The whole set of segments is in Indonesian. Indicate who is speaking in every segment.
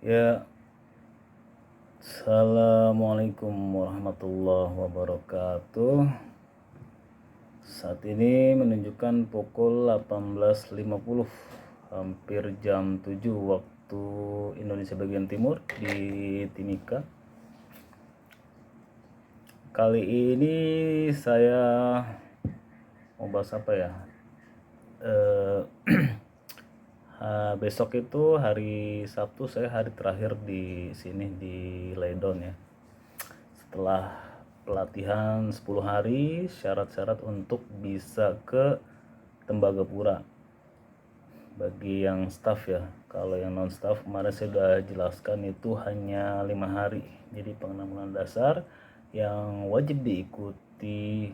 Speaker 1: Ya, Assalamualaikum warahmatullahi wabarakatuh. Saat ini menunjukkan pukul 18.50, hampir jam 7 waktu Indonesia bagian timur di Timika. Kali ini saya mau bahas apa ya? Besok itu hari Sabtu, saya hari terakhir di sini di Leidon ya. Setelah pelatihan 10 hari, syarat-syarat untuk bisa ke Tembagapura bagi yang staff ya. Kalau yang non staff kemarin saya sudah jelaskan itu hanya 5 hari. Jadi pengenalan dasar yang wajib diikuti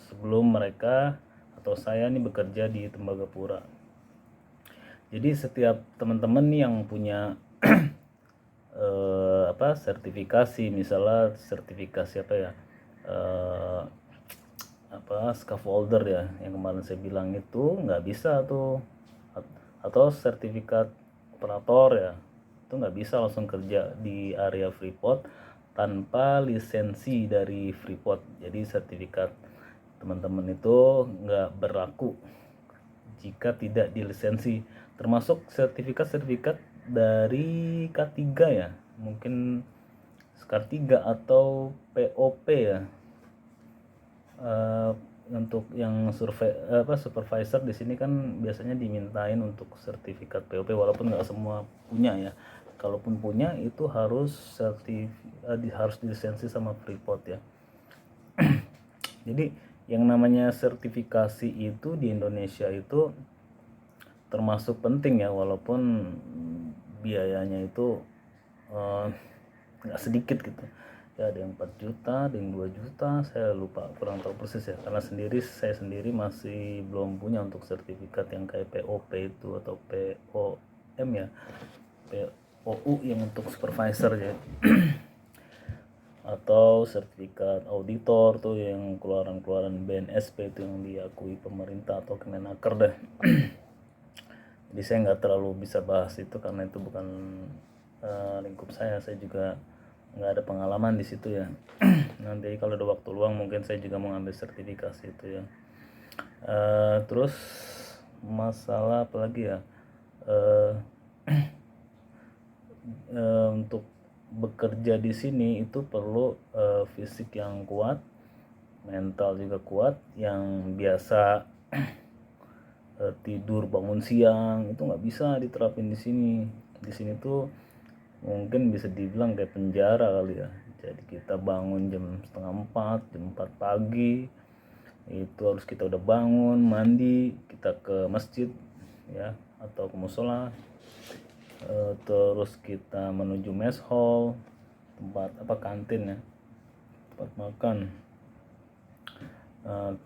Speaker 1: sebelum mereka atau saya nih bekerja di Tembagapura. Jadi setiap teman-teman nih yang punya sertifikasi, misalnya sertifikasi apa ya, scaffolder ya, yang kemarin saya bilang itu nggak bisa tuh, atau sertifikat operator ya, itu nggak bisa langsung kerja di area Freeport tanpa lisensi dari Freeport. Jadi sertifikat teman-teman itu nggak berlaku jika tidak dilisensi, termasuk sertifikat-sertifikat dari K3 ya, mungkin K3 atau POP ya. Untuk yang supervisor di sini kan biasanya dimintain untuk sertifikat POP, walaupun nggak semua punya ya. Kalaupun punya itu harus harus dilisensi sama Freeport ya. Jadi yang namanya sertifikasi itu di Indonesia itu termasuk penting ya, walaupun biayanya itu nggak sedikit gitu ya, ada yang 4 juta, ada yang 2 juta, saya lupa, kurang tahu persis ya, karena saya sendiri masih belum punya untuk sertifikat yang kayak POP itu atau POM ya, POU yang untuk supervisor ya. Atau sertifikat auditor tuh yang keluaran-keluaran BNSP itu yang diakui pemerintah atau Kemenaker deh. Jadi saya nggak terlalu bisa bahas itu karena itu bukan lingkup saya juga nggak ada pengalaman di situ ya. Nanti kalau ada waktu luang mungkin saya juga mau ambil sertifikasi itu ya. Terus masalah apa lagi ya, untuk bekerja di sini itu perlu fisik yang kuat, mental juga kuat. Yang biasa tidur bangun siang itu nggak bisa diterapin di sini. Di sini tuh mungkin bisa dibilang kayak penjara kali ya. Jadi kita bangun jam setengah 4, jam 4 pagi itu harus kita udah bangun, mandi, kita ke masjid ya atau ke musola, terus kita menuju mess hall, tempat kantin ya, tempat makan.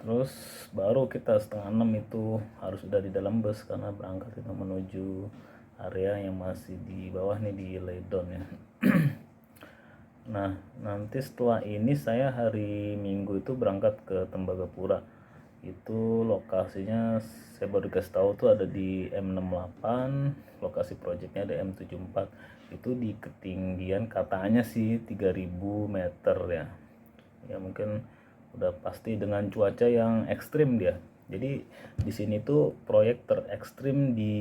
Speaker 1: Terus baru kita setengah 6 itu harus sudah di dalam bus karena berangkat kita menuju area yang masih di bawah nih di Leidon ya. Nah nanti setelah ini saya hari Minggu itu berangkat ke Tembagapura. Itu lokasinya saya baru dikasih tahu tuh ada di M68, lokasi proyeknya ada M74. Itu di ketinggian katanya sih 3000 meter ya. Ya mungkin udah pasti dengan cuaca yang ekstrim dia. Jadi di sini tuh proyek terekstrim di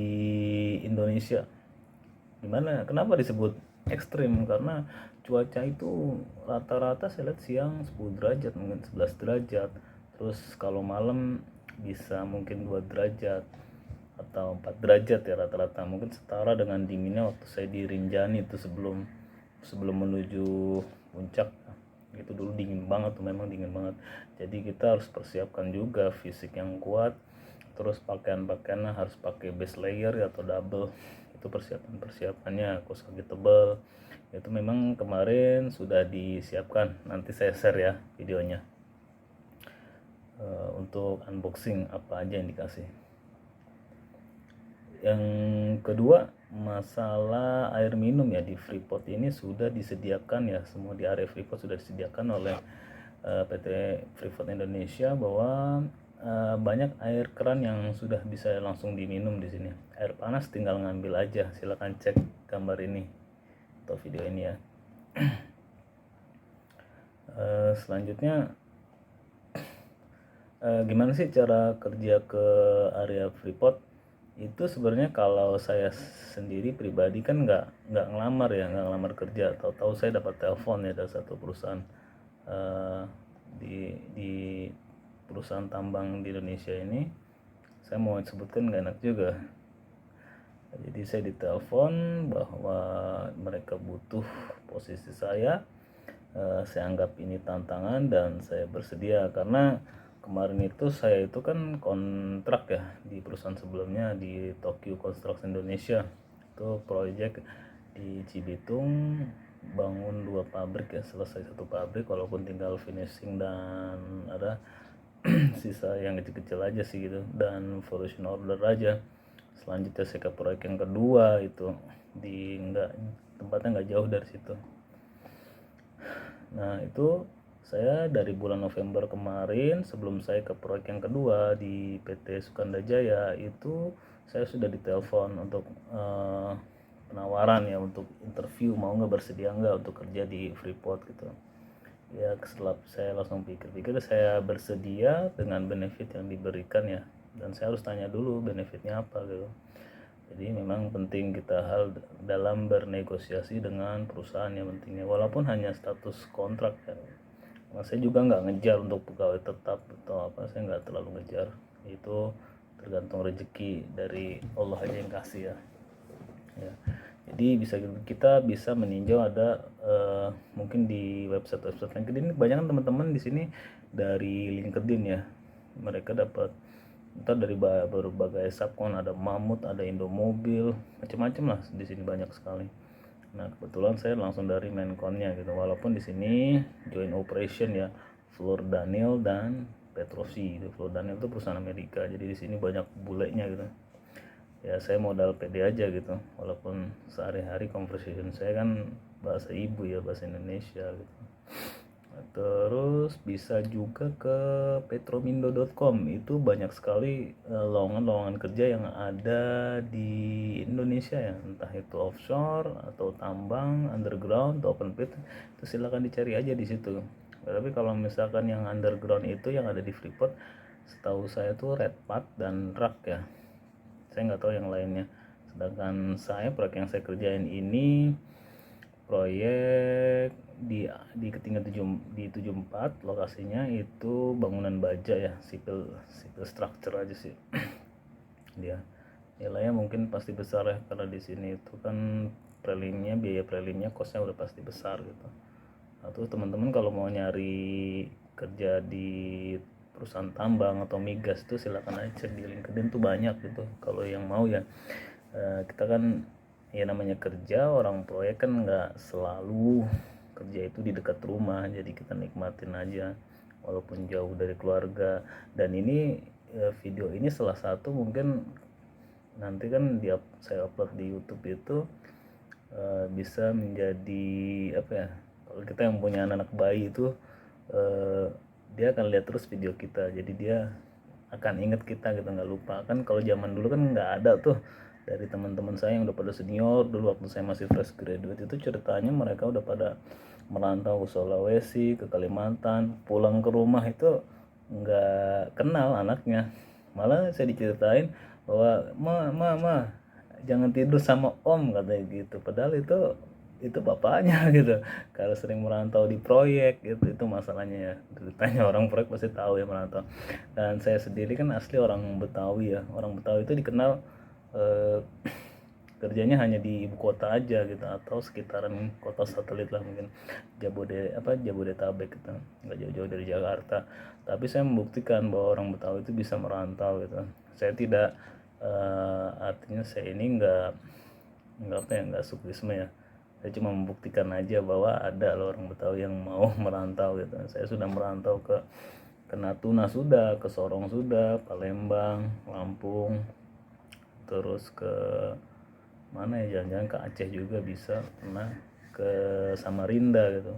Speaker 1: Indonesia. Gimana? Kenapa disebut ekstrim? Karena cuaca itu rata-rata saya lihat siang 10 derajat, mungkin 11 derajat. Terus kalau malam bisa mungkin 2 derajat atau 4 derajat ya rata-rata. Mungkin setara dengan dinginnya waktu saya di Rinjani itu sebelum menuju puncak. Itu dulu dingin banget tuh, memang dingin banget. Jadi kita harus persiapkan juga fisik yang kuat. Terus pakaiannya harus pakai base layer atau double. Itu persiapannya, kaos kaki tebal. Itu memang kemarin sudah disiapkan. Nanti saya share ya videonya. Untuk unboxing apa aja yang dikasih. Yang kedua, masalah air minum ya, di Freeport ini sudah disediakan ya, semua di area Freeport sudah disediakan oleh PT Freeport Indonesia, bahwa banyak air keran yang sudah bisa langsung diminum di sini. Air panas tinggal ngambil aja. Silakan cek gambar ini atau video ini ya. Selanjutnya gimana sih cara kerja ke area Freeport? Itu sebenarnya kalau saya sendiri pribadi kan nggak ngelamar kerja. Tahu-tahu saya dapat telepon ya dari satu perusahaan di perusahaan tambang di Indonesia ini. Saya mau sebutkan nggak enak juga. Jadi saya ditelepon bahwa mereka butuh posisi saya. Saya anggap ini tantangan dan saya bersedia karena kemarin itu saya itu kan kontrak ya di perusahaan sebelumnya di Tokyo Construction Indonesia. Itu proyek di Cibitung, bangun 2 pabrik ya, selesai 1 pabrik walaupun tinggal finishing dan ada sisa yang kecil-kecil aja sih gitu, dan evolution order aja. Selanjutnya saya ke proyek yang kedua itu tempatnya nggak jauh dari situ. Nah itu saya dari bulan November kemarin sebelum saya ke proyek yang kedua di PT Sukanda Jaya itu saya sudah ditelepon untuk penawaran ya, untuk interview mau nggak, bersedia nggak untuk kerja di Freeport gitu ya. Setelah saya langsung pikir-pikir, saya bersedia dengan benefit yang diberikan ya, dan saya harus tanya dulu benefitnya apa gitu. Jadi memang penting kita hal dalam bernegosiasi dengan perusahaan yang pentingnya, walaupun hanya status kontrak ya. Nah, saya juga nggak ngejar untuk pegawai tetap atau apa, saya nggak terlalu ngejar. Itu tergantung rezeki dari Allah aja yang kasih ya. Jadi kita bisa meninjau ada mungkin di website LinkedIn. Kebanyakan teman-teman di sini dari LinkedIn ya. Mereka dapat ntar dari berbagai subkon, ada Mamut, ada Indomobil, macam-macam lah di sini, banyak sekali. Nah kebetulan saya langsung dari Menkonnya gitu, walaupun di sini joint operation ya, Fluor Daniel dan Petrosi gitu. Fluor Daniel itu perusahaan Amerika, jadi di sini banyak bulenya gitu ya. Saya modal pede aja gitu, walaupun sehari-hari conversation saya kan bahasa ibu ya, bahasa Indonesia gitu. Terus bisa juga ke petromindo.com, itu banyak sekali lowongan-lowongan kerja yang ada di Indonesia ya, entah itu offshore atau tambang, underground atau open pit, itu silakan dicari aja di situ. Tapi kalau misalkan yang underground itu yang ada di Freeport, setahu saya tuh Redpath dan Rak ya, saya nggak tahu yang lainnya. Sedangkan saya proyek yang saya kerjain ini proyek di ketinggian 74, lokasinya itu bangunan baja ya, civil structure aja sih. Dia nilainya mungkin pasti besar ya, karena di sini itu kan biaya prelimnya kosnya udah pasti besar gitu. Atau teman-teman kalau mau nyari kerja di perusahaan tambang atau migas itu silakan aja cek di LinkedIn tuh banyak gitu kalau yang mau ya. Kita kan ya namanya kerja, orang proyek kan nggak selalu kerja itu di dekat rumah, jadi kita nikmatin aja walaupun jauh dari keluarga. Dan ini video ini salah satu mungkin nanti kan saya upload di YouTube itu bisa menjadi apa ya, kalau kita yang punya anak bayi itu dia akan lihat terus video kita, jadi dia akan inget kita gitu, nggak lupa. Kan kalau zaman dulu kan nggak ada tuh, dari teman-teman saya yang udah pada senior dulu waktu saya masih fresh graduate itu ceritanya mereka udah pada merantau ke Sulawesi, ke Kalimantan, pulang ke rumah itu nggak kenal anaknya. Malah saya diceritain bahwa ma jangan tidur sama om katanya gitu, padahal itu bapaknya gitu, kalau sering merantau di proyek gitu. Itu masalahnya ya, ditanya orang proyek pasti tahu ya merantau. Dan saya sendiri kan asli orang Betawi ya, orang Betawi itu dikenal kerjanya hanya di ibu kota aja gitu, atau sekitaran kota satelit lah, mungkin Jabodetabek gitu, nggak jauh-jauh dari Jakarta. Tapi saya membuktikan bahwa orang Betawi itu bisa merantau gitu. Saya tidak artinya saya ini nggak sukrisme ya, saya cuma membuktikan aja bahwa ada loh orang Betawi yang mau merantau gitu. Saya sudah merantau ke Natuna sudah, ke Sorong sudah, Palembang, Lampung, terus ke mana ya, jangan-jangan ke Aceh juga bisa, pernah ke Samarinda gitu.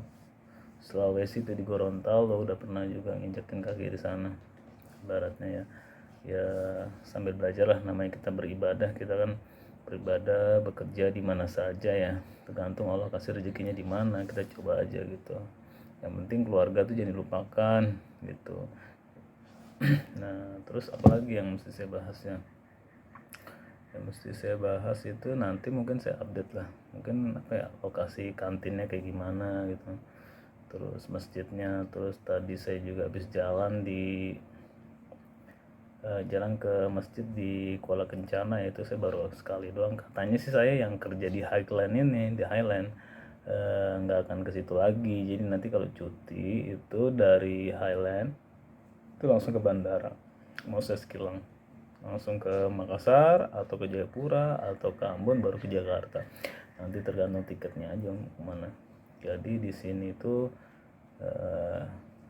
Speaker 1: Sulawesi itu di Gorontalo udah pernah juga nginjekin kaki di sana. ibaratnya ya sambil belajar lah, namanya kita beribadah, kita kan beribadah bekerja di mana saja ya, tergantung Allah kasih rezekinya di mana, kita coba aja gitu. Yang penting keluarga tuh jangan dilupakan gitu. Nah terus apalagi yang mesti saya bahas ya, yang mesti saya bahas itu nanti mungkin saya update lah, mungkin apa ya, lokasi kantinnya kayak gimana gitu, terus masjidnya. Terus tadi saya juga habis jalan jalan ke masjid di Kuala Kencana, itu saya baru sekali doang. Katanya sih saya yang kerja di Highland ini, di Highland nggak akan ke situ lagi. Jadi nanti kalau cuti itu dari Highland itu langsung ke bandara, mau saya sekilang langsung ke Makassar atau ke Jayapura atau ke Ambon baru ke Jakarta. Nanti tergantung tiketnya aja mau kemana. Jadi di sini tuh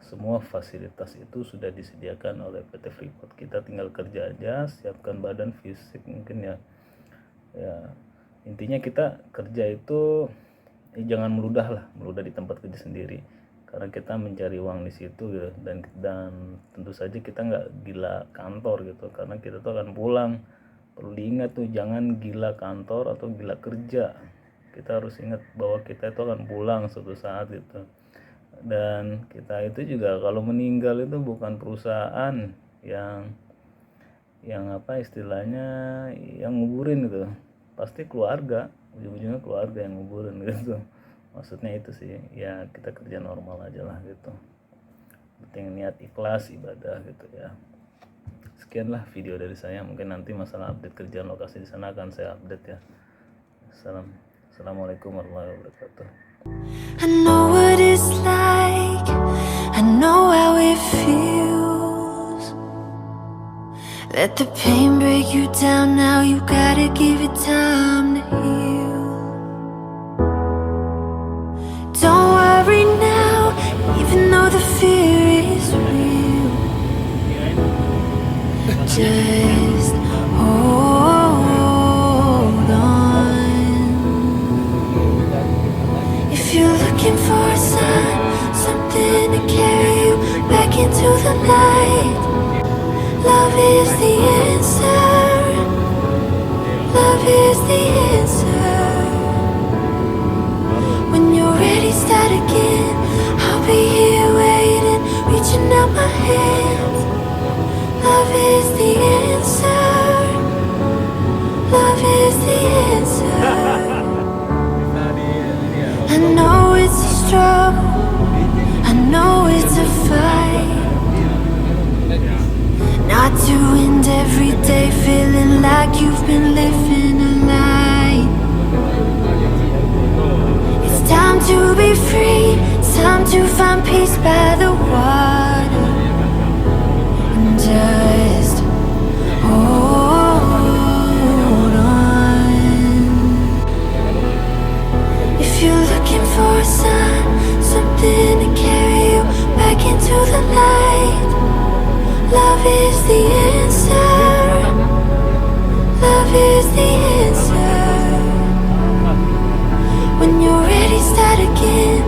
Speaker 1: semua fasilitas itu sudah disediakan oleh PT Freeport. Kita tinggal kerja aja, siapkan badan fisik mungkin ya. Intinya kita kerja itu jangan meludah di tempat kerja sendiri, karena kita mencari uang di situ gitu. Dan tentu saja kita nggak gila kantor gitu, karena kita tuh akan pulang. Perlu diingat tuh, jangan gila kantor atau gila kerja. Kita harus ingat bahwa kita itu akan pulang suatu saat gitu. Dan kita itu juga kalau meninggal itu bukan perusahaan yang apa istilahnya yang nguburin gitu, pasti keluarga, ujung-ujungnya keluarga yang nguburin gitu. Maksudnya itu sih ya, kita kerja normal aja lah gitu, penting niat ikhlas ibadah gitu ya. Sekianlah video dari saya, mungkin nanti masalah update kerjaan lokasi di sana akan saya update ya. Assalamualaikum warahmatullahi wabarakatuh.
Speaker 2: I know what it's like, I know how it feels. Let the pain break you down, now you gotta give it time to heal. Don't worry now, even though the fear is real. Just hold on. If you're looking for a sign, something to carry you back into the night, love is the answer. Love is the answer. When you're ready, start again. I'll be here waiting, reaching out my hands. Love is the answer. Love is the answer. I know it's a struggle, I know it's a fight, not to end every day feeling like you've been living a lie. It's time to be free, it's time to find peace by the water. And just hold on. If you're looking for a sign, something to carry you back into the light, love is the answer. Love is the answer. When you're ready, start again.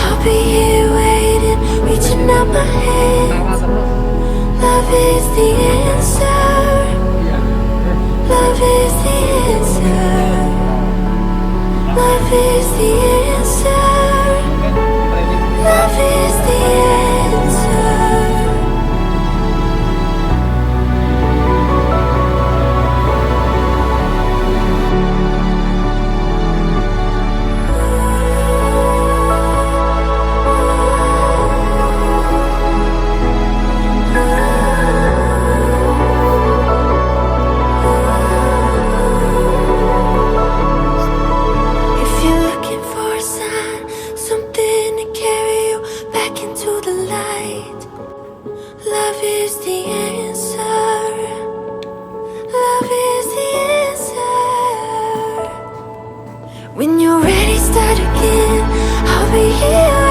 Speaker 2: I'll be here waiting, reaching out my hands. Love is the answer. Love is the answer. Love is the answer. Love is the answer. If you're looking for a sign, something to carry you back into the light, love is the answer. Love is the answer. When you're ready, start again. I'll be here